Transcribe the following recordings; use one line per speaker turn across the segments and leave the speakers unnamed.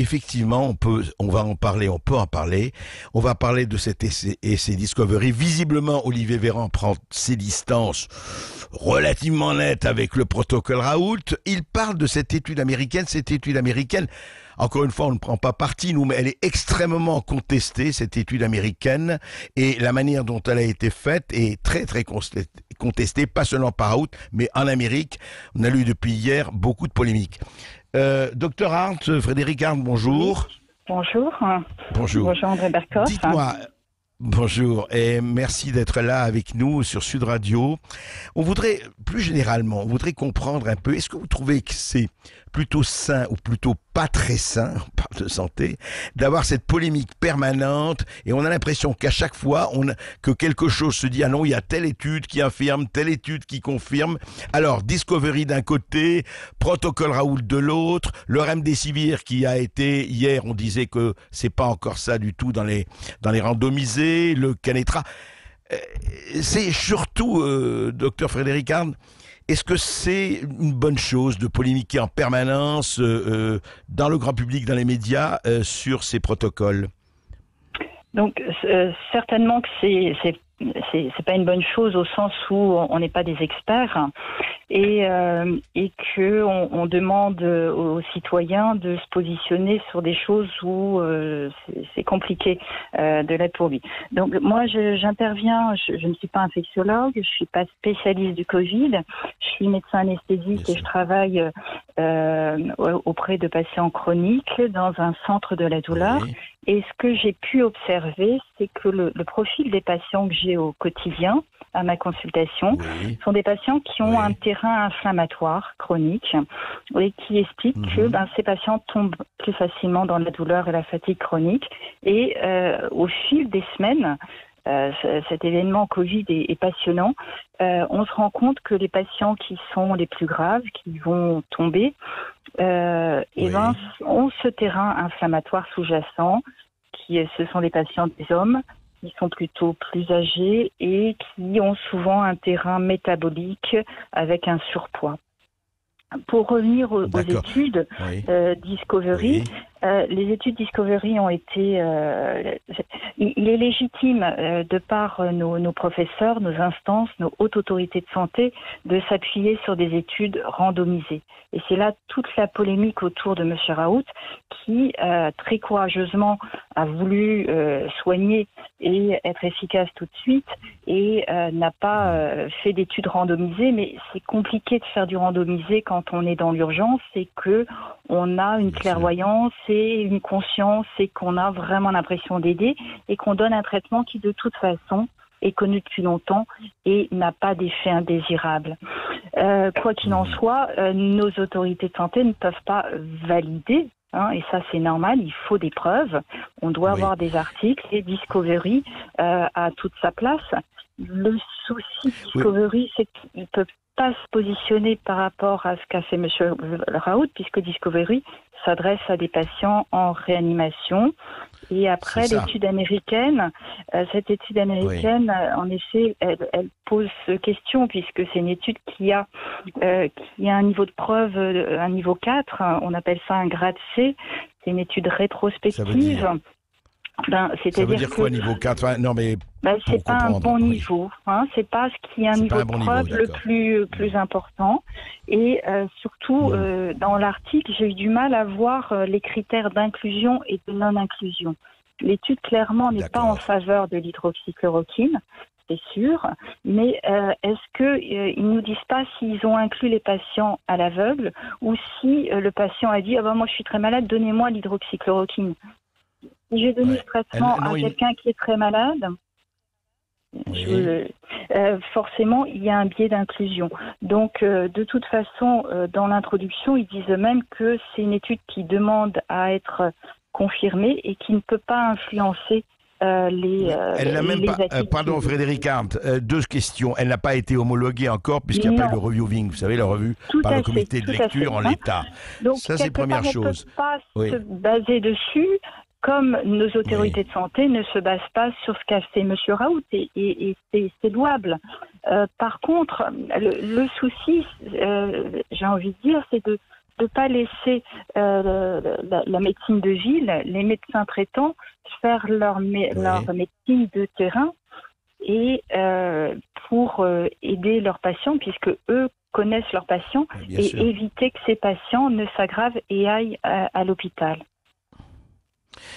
effectivement, on va en parler, on peut en parler. On va parler de cet essai Discovery. Visiblement, Olivier Véran prend ses distances relativement nettes avec le protocole Raoult. Il parle de cette étude américaine. Cette étude américaine, encore une fois, on ne prend pas parti, nous, mais elle est extrêmement contestée, cette étude américaine. Et la manière dont elle a été faite est très, très contestée, pas seulement par Raoult, mais en Amérique. On a lu depuis hier beaucoup de polémiques. Docteur Arndt, Frédéric Arndt, bonjour.
Oui. Bonjour.
Bonjour.
Bonjour André Berkoff.
Dites-moi, bonjour et merci d'être là avec nous sur Sud Radio. On voudrait, plus généralement, on voudrait comprendre un peu, est-ce que vous trouvez que c'est plutôt sain ou plutôt pas très sain, on parle de santé, d'avoir cette polémique permanente et on a l'impression qu'à chaque fois que quelque chose se dit, ah non, il y a telle étude qui affirme, telle étude qui confirme. Alors, Discovery d'un côté, protocole Raoult de l'autre, le Remdesivir qui a été, hier on disait que c'est pas encore ça du tout dans les randomisés, le Canetra. C'est surtout, docteur Frédéric Arndt, est-ce que c'est une bonne chose de polémiquer en permanence dans le grand public, dans les médias, sur ces protocoles?
Donc, certainement que c'est pas une bonne chose au sens où on n'est pas des experts et que on demande aux citoyens de se positionner sur des choses où c'est compliqué de l'être pour lui. Donc moi j'interviens, je ne suis pas infectiologue, je suis pas spécialiste du Covid, je suis médecin anesthésiste et je travaille auprès de patients chroniques dans un centre de la douleur. Oui. Et ce que j'ai pu observer, c'est que le profil des patients que j'ai au quotidien, à ma consultation, sont des patients qui ont un terrain inflammatoire chronique et qui expliquent que ces patients tombent plus facilement dans la douleur et la fatigue chronique. Et au fil des semaines, cet événement Covid est passionnant. On se rend compte que les patients qui sont les plus graves, qui vont tomber, ont ce terrain inflammatoire sous-jacent. Ce sont des patients des hommes qui sont plutôt plus âgés et qui ont souvent un terrain métabolique avec un surpoids. Pour revenir aux études Discovery, les études Discovery ont été... il est légitime, de par nos professeurs, nos instances, nos hautes autorités de santé, de s'appuyer sur des études randomisées. Et c'est là toute la polémique autour de M. Raoult, qui très courageusement a voulu soigner et être efficace tout de suite et n'a pas fait d'études randomisées. Mais c'est compliqué de faire du randomisé quand on est dans l'urgence et que on a une clairvoyance et une conscience et qu'on a vraiment l'impression d'aider et qu'on donne un traitement qui de toute façon est connu depuis longtemps et n'a pas d'effet indésirable. Quoi qu'il en soit, nos autorités de santé ne peuvent pas valider, et ça c'est normal, il faut des preuves, on doit avoir des articles et Discovery a toute sa place. Le souci Discovery, c'est qu'ils ne peuvent pas se positionner par rapport à ce qu'a fait M. Raoult, puisque Discovery s'adresse à des patients en réanimation. Et après, l'étude américaine, cette étude américaine, en effet, elle pose question, puisque c'est une étude qui a un niveau de preuve, un niveau 4, on appelle ça un grade C, c'est une étude rétrospective.
Ça veut dire quoi, niveau 4? Non, mais
c'est pas un bon niveau, c'est pas ce qui est un niveau de preuve le plus important. Et surtout, dans l'article, j'ai eu du mal à voir les critères d'inclusion et de non-inclusion. L'étude, clairement, n'est pas en faveur de l'hydroxychloroquine, c'est sûr, mais est-ce qu'ils ne nous disent pas s'ils ont inclus les patients à l'aveugle ou si le patient a dit « moi je suis très malade, donnez-moi l'hydroxychloroquine ». Si j'ai donné ce traitement à quelqu'un qui est très malade, forcément, il y a un biais d'inclusion. Donc, de toute façon, dans l'introduction, ils disent eux-mêmes que c'est une étude qui demande à être confirmée et qui ne peut pas influencer
elle n'a même pas. Pardon, Frédéric Arndt, deux questions. Elle n'a pas été homologuée encore puisqu'il n'y a pas eu le reviewing, vous savez, la revue par le comité de lecture en l'état.
Donc,
ça, c'est première chose.
On ne peut pas se baser dessus. Comme nos autorités de santé ne se basent pas sur ce qu'a fait M. Raoult, et c'est louable. Par contre, le souci, j'ai envie de dire, c'est de ne pas laisser la médecine de ville, les médecins traitants, faire leur médecine de terrain et pour aider leurs patients, puisque eux connaissent leurs patients, et sûr. Éviter que ces patients ne s'aggravent et aillent à l'hôpital.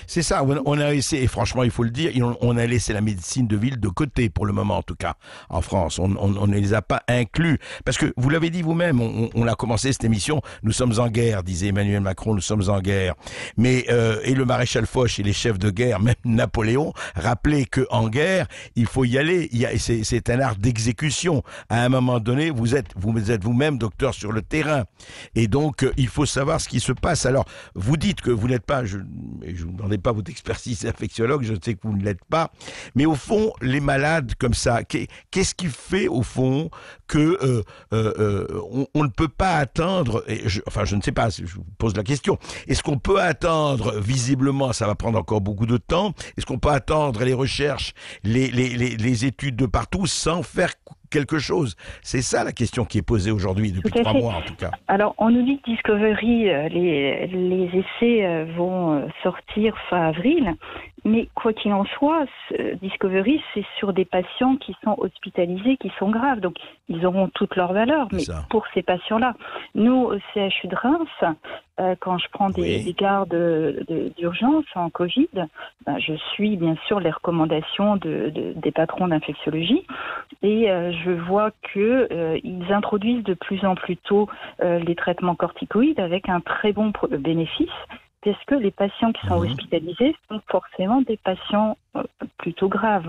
C'est ça, on a essayé, et franchement il faut le dire, on a laissé la médecine de ville de côté pour le moment en tout cas, en France, on ne les a pas inclus, parce que vous l'avez dit vous-même, on a commencé cette émission, nous sommes en guerre, disait Emmanuel Macron, nous sommes en guerre, mais et le maréchal Foch et les chefs de guerre, même Napoléon, rappelaient qu'en guerre, il faut y aller, c'est un art d'exécution, à un moment donné, vous êtes vous-même docteur sur le terrain, et donc il faut savoir ce qui se passe. Alors, vous dites que vous n'êtes pas, je vous demandez pas votre expertise d'infectiologue, je sais que vous ne l'êtes pas, mais au fond, les malades comme ça, qu'est-ce qui fait au fond que on ne peut pas attendre, je ne sais pas, je vous pose la question, est-ce qu'on peut attendre, visiblement ça va prendre encore beaucoup de temps, est-ce qu'on peut attendre les recherches, les études de partout sans faire quelque chose? C'est ça la question qui est posée aujourd'hui depuis 3 mois en tout cas.
Alors on nous dit que Discovery, les essais vont sortir fin avril, mais quoi qu'il en soit, Discovery c'est sur des patients qui sont hospitalisés, qui sont graves, donc ils auront toute leur valeur, mais pour ces patients-là. Nous au CHU de Reims, quand je prends des gardes d'urgence en Covid, je suis bien sûr les recommandations des patrons d'infectiologie et je vois qu'ils introduisent de plus en plus tôt les traitements corticoïdes avec un très bon bénéfice, parce que les patients qui sont hospitalisés sont forcément des patients plutôt graves.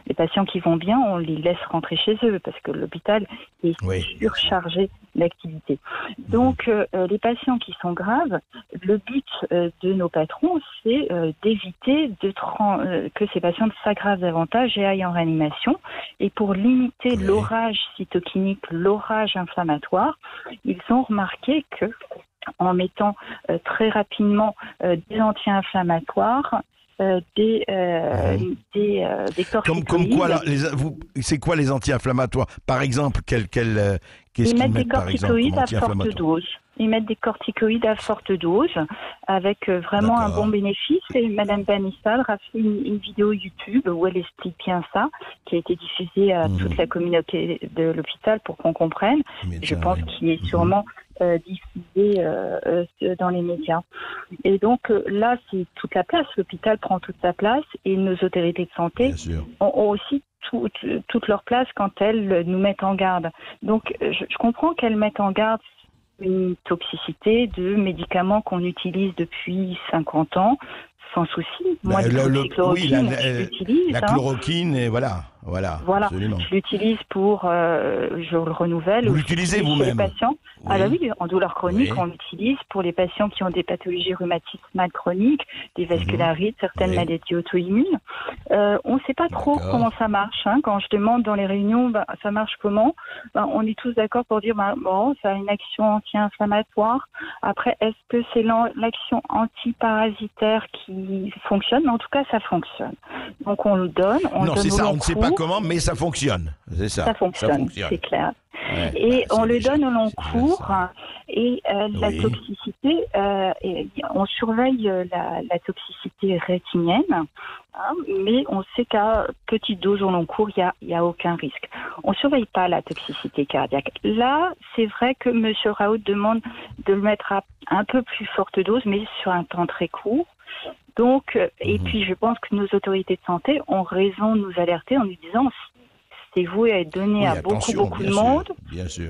Les patients qui vont bien, on les laisse rentrer chez eux parce que l'hôpital est surchargé d'activité. Donc, les patients qui sont graves, le but de nos patrons, c'est d'éviter que ces patients s'aggravent davantage et aillent en réanimation. Et pour limiter l'orage cytokinique, l'orage inflammatoire, ils ont remarqué que en mettant très rapidement des anti-inflammatoires, des corticoïdes.
Comme quoi, c'est quoi les anti-inflammatoires? Par exemple, qu'est-ce
qu'ils
mettent
des corticoïdes à forte dose. Ils mettent des corticoïdes à forte dose avec vraiment un bon bénéfice. Et Madame Banissal a fait une vidéo YouTube où elle explique bien ça, qui a été diffusée à toute la communauté de l'hôpital pour qu'on comprenne. Je pense qu'il est sûrement diffusé dans les médias. Et donc là, c'est toute la place. L'hôpital prend toute sa place et nos autorités de santé ont aussi toute leur place quand elles nous mettent en garde. Donc je comprends qu'elles mettent en garde une toxicité de médicaments qu'on utilise depuis 50 ans, sans souci. Moi,
la chloroquine, et voilà, absolument.
Je l'utilise pour, je le renouvelle.
Vous l'utilisez vous-même?
Patients. Ah bah oui, en douleur chronique, on l'utilise pour les patients qui ont des pathologies rhumatismales chroniques, des vascularites, certaines maladies auto-immunes. On ne sait pas trop comment ça marche. Quand je demande dans les réunions, ça marche comment? On est tous d'accord pour dire, ça a une action anti-inflammatoire. Après, est-ce que c'est l'action antiparasitaire qui fonctionne? En tout cas, ça fonctionne. Donc on le donne. On ne
sait pas comment, mais ça fonctionne. C'est ça.
Ça fonctionne. C'est clair. Et on le donne au long cours et la toxicité, on surveille la toxicité rétinienne, mais on sait qu'à petite dose au long cours, il y a aucun risque. On surveille pas la toxicité cardiaque. Là, c'est vrai que M. Raoult demande de le mettre à un peu plus forte dose, mais sur un temps très court. Donc, et puis je pense que nos autorités de santé ont raison de nous alerter en nous disant c'est voué à être donné à beaucoup de monde.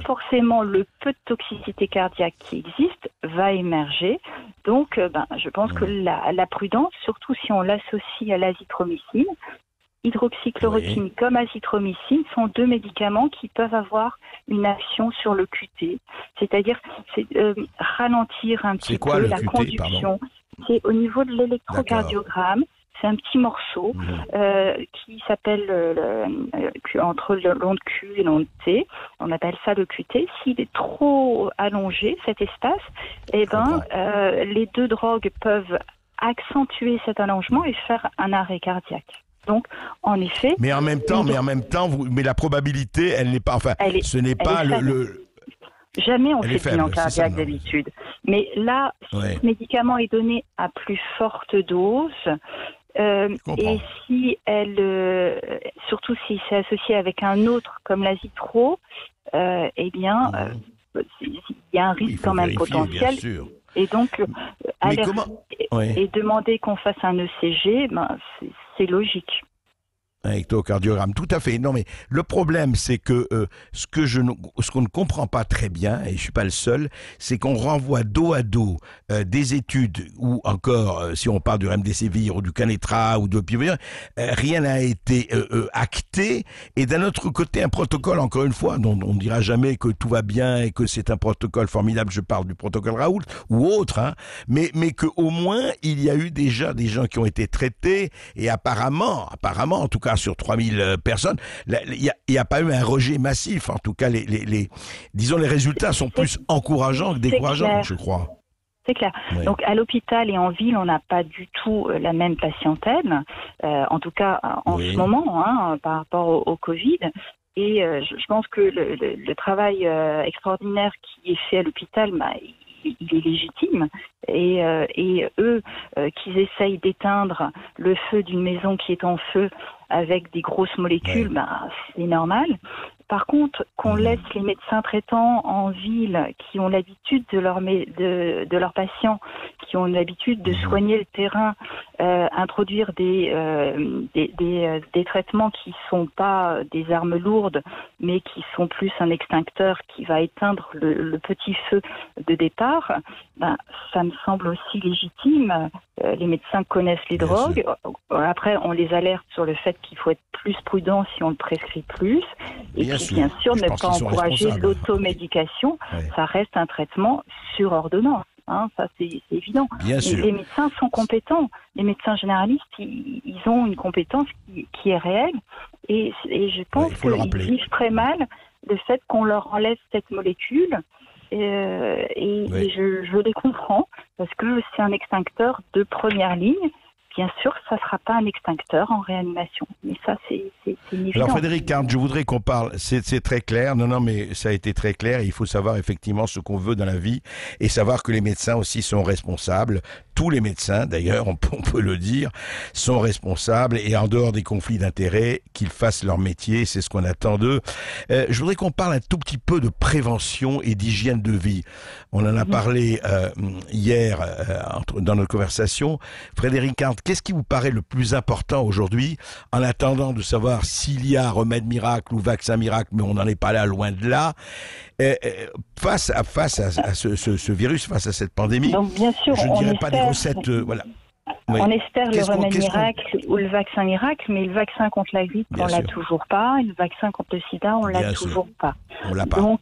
Forcément, le peu de toxicité cardiaque qui existe va émerger. Donc, je pense que la prudence, surtout si on l'associe à l'azithromycine, hydroxychloroquine comme azithromycine sont 2 médicaments qui peuvent avoir une action sur le QT, c'est-à-dire ralentir un petit peu la conduction. C'est au niveau de l'électrocardiogramme. C'est un petit morceau qui s'appelle entre l'onde Q et l'onde T. On appelle ça le QT. S'il est trop allongé, cet espace, les 2 drogues peuvent accentuer cet allongement et faire un arrêt cardiaque. Donc, en effet.
Mais en même temps, la probabilité, elle n'est pas. Enfin, ce n'est pas le.
Jamais on
Elle est
fait de bilan
faible, c'est ça,
cardiaque
non.
d'habitude. Mais là, si
Ouais.
ce médicament est donné à plus forte dose,
comprends.
et si surtout si c'est associé avec un autre comme l'azithromycin, eh bien, il y a un
Oui, il
risque
faut
quand même
vérifier, bien
potentiel.
sûr.
Et donc,
Mais comment Ouais.
et demander qu'on fasse un ECG, c'est logique.
Un électrocardiogramme, tout à fait. Non, mais le problème, c'est que ce qu'on ne comprend pas très bien, et je suis pas le seul, c'est qu'on renvoie dos à dos des études, ou encore, si on parle du remdesivir ou du Canetra ou de l'opioïde, rien n'a été acté. Et d'un autre côté, un protocole, encore une fois, dont on ne dira jamais que tout va bien et que c'est un protocole formidable. Je parle du protocole Raoult ou autre, hein, mais que au moins il y a eu déjà des gens qui ont été traités et apparemment, en tout cas sur 3000 personnes, il y a pas eu un rejet massif. En tout cas, disons les résultats sont plus encourageants que décourageants, je crois.
C'est clair.
Oui.
Donc à l'hôpital et en ville, on n'a pas du tout la même patientèle, en tout cas en ce moment, hein, par rapport au Covid. Et je pense que le travail extraordinaire qui est fait à l'hôpital, il est légitime. Et eux, qu'ils essayent d'éteindre le feu d'une maison qui est en feu avec des grosses molécules, c'est normal. Par contre, qu'on laisse les médecins traitants en ville qui ont l'habitude de leurs patients, qui ont l'habitude de soigner le terrain, introduire des traitements qui sont pas des armes lourdes, mais qui sont plus un extincteur qui va éteindre le petit feu de départ, ça me semble aussi légitime. Les médecins connaissent les drogues. Après, on les alerte sur le fait qu'il faut être plus prudent si on le prescrit plus. Et bien sûr, ne pas encourager l'automédication. Ça reste un traitement sur ordonnance. Hein, ça, c'est évident. Les médecins sont compétents. Les médecins généralistes, ils ont une compétence qui est réelle. Et je pense qu'ils vivent très mal le fait qu'on leur enlève cette molécule. Et je les comprends, parce que c'est un extincteur de première ligne. Bien sûr, ça ne sera pas un extincteur en réanimation. Mais ça, c'est une évidence.
Alors, Frédéric Arndt, je voudrais qu'on parle, c'est très clair. Non, mais ça a été très clair. Il faut savoir effectivement ce qu'on veut dans la vie et savoir que les médecins aussi sont responsables. Tous les médecins, d'ailleurs, on peut le dire, sont responsables et en dehors des conflits d'intérêts, qu'ils fassent leur métier. C'est ce qu'on attend d'eux. Je voudrais qu'on parle un tout petit peu de prévention et d'hygiène de vie. On en a parlé hier dans notre conversation. Frédéric Arndt, qu'est-ce qui vous paraît le plus important aujourd'hui, en attendant de savoir s'il y a remède miracle ou vaccin miracle, mais on n'en est pas là, loin de là, face à ce virus, face à cette pandémie?
Donc, bien sûr,
je ne dirais pas des recettes, voilà. Oui.
On espère le remède miracle ou le vaccin miracle, mais le vaccin contre la grippe, on l'a toujours pas. Et le vaccin contre le sida, on l'a toujours pas.
On l'a pas.
Donc,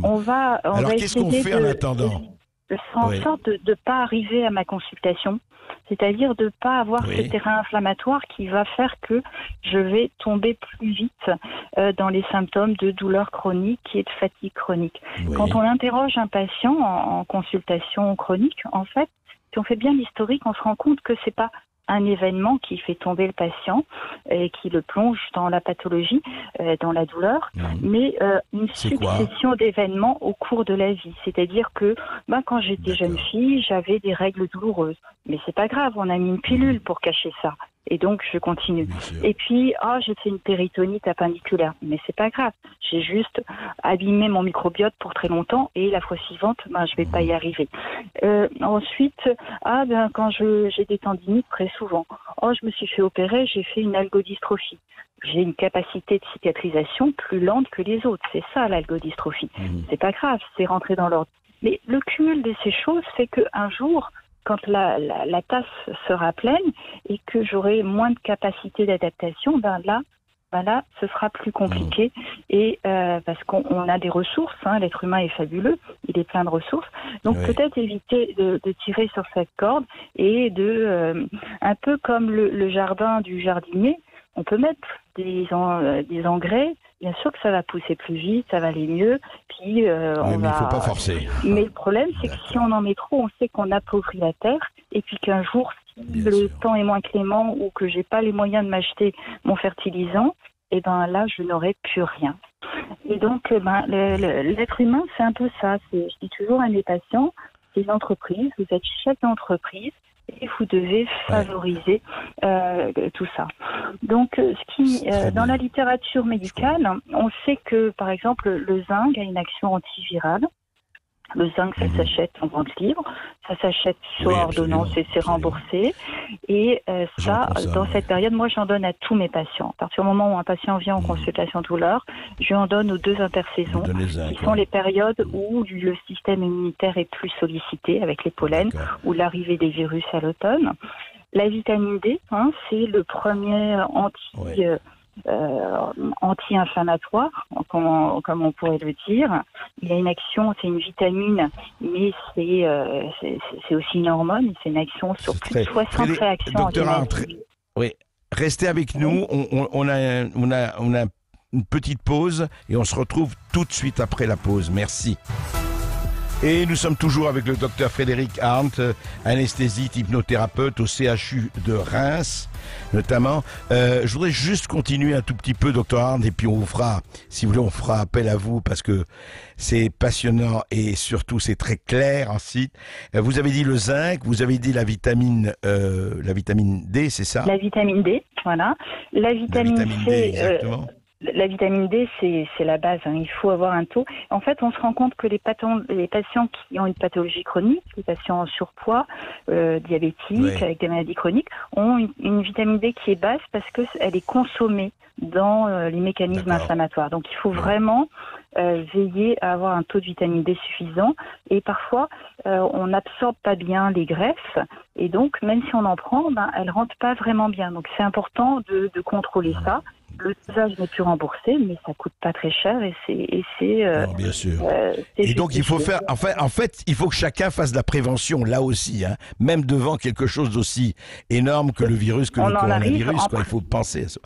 on va
Alors, qu'est-ce qu'on fait en attendant?
De faire en sorte de ne pas arriver à ma consultation, c'est-à-dire de ne pas avoir ce terrain inflammatoire qui va faire que je vais tomber plus vite dans les symptômes de douleur chronique et de fatigue chronique. Quand on interroge un patient en consultation chronique, en fait, si on fait bien l'historique, on se rend compte que c'est pas un événement qui fait tomber le patient et qui le plonge dans la pathologie, dans la douleur, mais une succession d'événements au cours de la vie. C'est-à-dire que quand j'étais jeune fille, j'avais des règles douloureuses. Mais c'est pas grave, on a mis une pilule pour cacher ça. Et donc, je continue. Et puis, j'ai fait une péritonite appendiculaire. Mais c'est pas grave. J'ai juste abîmé mon microbiote pour très longtemps et la fois suivante, je vais pas y arriver. Ensuite, quand j'ai des tendinites très souvent. Je me suis fait opérer, j'ai fait une algodystrophie. J'ai une capacité de cicatrisation plus lente que les autres. C'est ça, l'algodystrophie. C'est pas grave, c'est rentré dans l'ordre. Mais le cumul de ces choses fait qu'un jour, quand la tasse sera pleine et que j'aurai moins de capacité d'adaptation, là, ce sera plus compliqué. Et parce qu'on a des ressources, l'être humain est fabuleux, il est plein de ressources. Donc peut-être éviter de tirer sur cette corde et un peu comme le jardin du jardinier, on peut mettre des engrais. Bien sûr que ça va pousser plus vite, ça va aller mieux. Puis
mais il ne faut pas forcer.
Mais le problème, c'est que si on en met trop, on sait qu'on appauvrit la terre. Et puis qu'un jour, si le temps est moins clément ou que j'ai pas les moyens de m'acheter mon fertilisant, là, je n'aurai plus rien. Et donc, l'être humain, c'est un peu ça. Je dis toujours à mes patients, c'est une entreprise, vous êtes chef d'entreprise et vous devez favoriser tout ça. Donc, dans la littérature médicale, on sait que, par exemple, le zinc a une action antivirale. Le zinc, ça s'achète en vente libre, ça s'achète sur ordonnance et c'est remboursé. Et dans cette période, moi, j'en donne à tous mes patients. À partir du moment où un patient vient en consultation douleur, je en donne aux 2 intersaisons, qui sont les périodes où le système immunitaire est plus sollicité avec les pollens ou l'arrivée des virus à l'automne. La vitamine D, c'est le premier anti-inflammatoire, comme on pourrait le dire. Il a une action, c'est une vitamine, mais c'est aussi une hormone. C'est une action sur plus de 60 réactions.
Oui, restez avec nous. On a une petite pause et on se retrouve tout de suite après la pause. Merci. Et nous sommes toujours avec le docteur Frédéric Arndt, anesthésiste, hypnothérapeute au CHU de Reims, notamment. Je voudrais juste continuer un tout petit peu, docteur Arndt, et puis on vous fera, si vous voulez, on fera appel à vous parce que c'est passionnant et surtout c'est très clair ensuite. Vous avez dit le zinc, vous avez dit la vitamine D, c'est ça? La vitamine D,
voilà. La vitamine
C, D, exactement.
La vitamine D, c'est la base. Il faut avoir un taux. En fait, on se rend compte que les patients qui ont une pathologie chronique, les patients en surpoids, diabétiques, avec des maladies chroniques, ont une vitamine D qui est basse parce qu'elle est consommée dans les mécanismes inflammatoires. Donc, il faut vraiment veiller à avoir un taux de vitamine D suffisant. Et parfois, on n'absorbe pas bien les greffes. Et donc, même si on en prend, elle ne rentre pas vraiment bien. Donc, c'est important de contrôler ça. Le dosage n'est plus remboursé, mais ça coûte pas très cher et c'est
bien sûr. Et donc il faut faire, en fait, il faut que chacun fasse de la prévention là aussi, même devant quelque chose d'aussi énorme que le virus, que le coronavirus. Il faut penser à ça.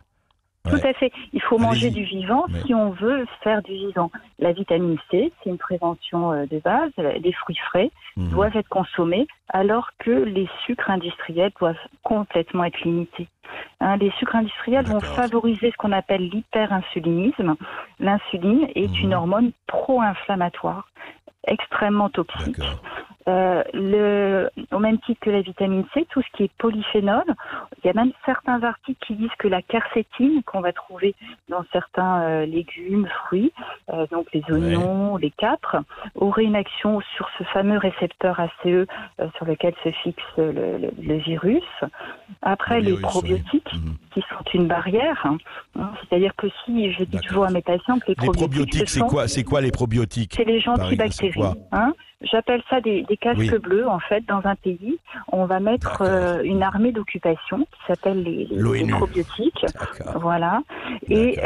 Tout à fait. Il faut manger du vivant si on veut faire du vivant. La vitamine C, c'est une prévention de base. Les fruits frais doivent être consommés alors que les sucres industriels doivent complètement être limités. Les sucres industriels vont favoriser ce qu'on appelle l'hyperinsulinisme. L'insuline est une hormone pro-inflammatoire, extrêmement toxique. Au même titre que la vitamine C, tout ce qui est polyphénol, il y a même certains articles qui disent que la quercétine qu'on va trouver dans certains légumes, fruits, donc les oignons, les capres, aurait une action sur ce fameux récepteur ACE sur lequel se fixe le virus. Après, les probiotiques, qui sont une barrière, c'est-à-dire que si je dis toujours à mes patients que les probiotiques,
c'est quoi les probiotiques?
C'est les gentibactéries. J'appelle ça des casques bleus, en fait, dans un pays. On va mettre une armée d'occupation qui s'appelle les probiotiques. Voilà. Et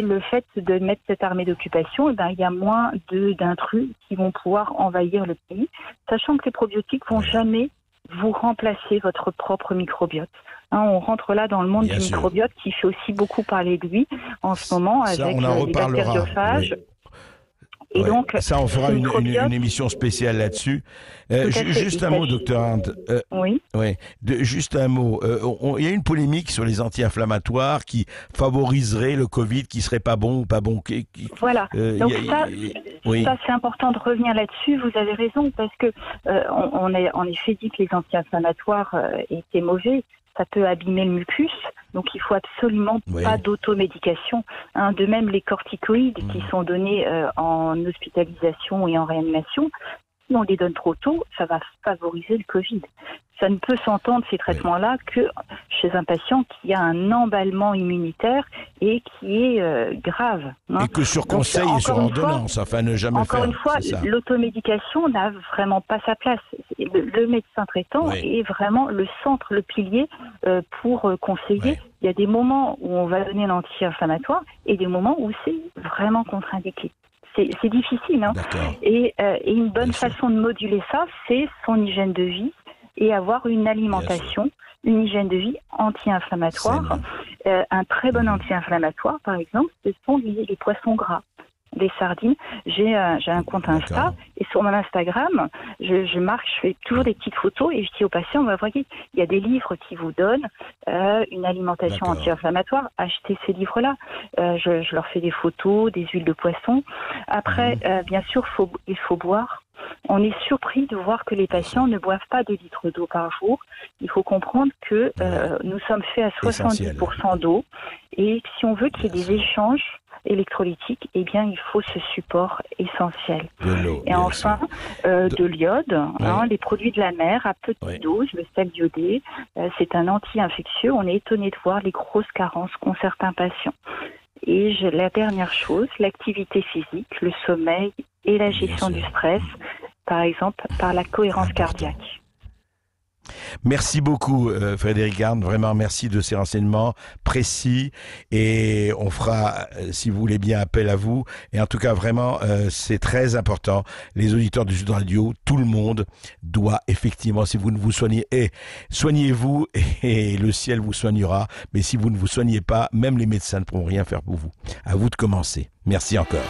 le fait de mettre cette armée d'occupation, il y a moins d'intrus qui vont pouvoir envahir le pays, sachant que les probiotiques vont jamais vous remplacer votre propre microbiote. On rentre là dans le monde du microbiote qui fait aussi beaucoup parler de lui en ce moment avec les bactériophages. Et donc,
ça, on fera une émission spéciale là-dessus. Juste un mot, docteur Arndt. Juste un mot. Il y a une polémique sur les anti-inflammatoires qui favoriserait le Covid, qui serait pas bon ou pas bon.
Voilà. Donc ça, c'est important de revenir là-dessus. Vous avez raison parce que on a en effet dit que les anti-inflammatoires étaient mauvais. Ça peut abîmer le mucus, donc il faut absolument pas d'automédication. De même, les corticoïdes qui sont donnés en hospitalisation et en réanimation, si on les donne trop tôt, ça va favoriser le Covid. Ça ne peut s'entendre, ces traitements-là, que chez un patient qui a un emballement immunitaire et qui est grave.
Et que sur conseil et sur ordonnance, ne jamais faire.
Encore une fois, l'automédication n'a vraiment pas sa place. Le médecin traitant est vraiment le centre, le pilier pour conseiller. Il y a des moments où on va donner l'anti-inflammatoire et des moments où c'est vraiment contre-indiqué. C'est difficile. Et une bonne façon de moduler ça, c'est son hygiène de vie et avoir une alimentation, une hygiène de vie anti-inflammatoire. Un très bon anti-inflammatoire, par exemple, ce sont les poissons gras. les sardines. J'ai un compte Insta
D'accord.
et sur mon Instagram, je marque, je fais toujours des petites photos et je dis aux patients, vous voyez, il y a des livres qui vous donnent une alimentation
D'accord.
anti-inflammatoire. Achetez ces livres-là. Je leur fais des photos, des huiles de poisson. Après, bien sûr, il faut boire. On est surpris de voir que les patients ne boivent pas 2 litres d'eau par jour. Il faut comprendre que nous sommes faits à
Essentiel.
70% d'eau. Et si on veut qu'il y ait
Bien
des
sûr.
échanges électrolytiques, eh bien, il faut ce support essentiel.
De l'eau,
Et
bien
enfin,
sûr.
de l'iode, les produits de la mer à petite dose, le sel iodé, c'est un anti-infectieux. On est étonné de voir les grosses carences qu'ont certains patients. Et la dernière chose, l'activité physique, le sommeil et la gestion du stress, par exemple, par la cohérence cardiaque.
Merci beaucoup, Frédéric Arndt. Vraiment, merci de ces renseignements précis. Et on fera, si vous voulez bien, appel à vous. Et en tout cas, vraiment, c'est très important. Les auditeurs du Sud Radio, tout le monde doit effectivement, si vous ne vous soignez, soignez-vous et le ciel vous soignera. Mais si vous ne vous soignez pas, même les médecins ne pourront rien faire pour vous. À vous de commencer. Merci encore.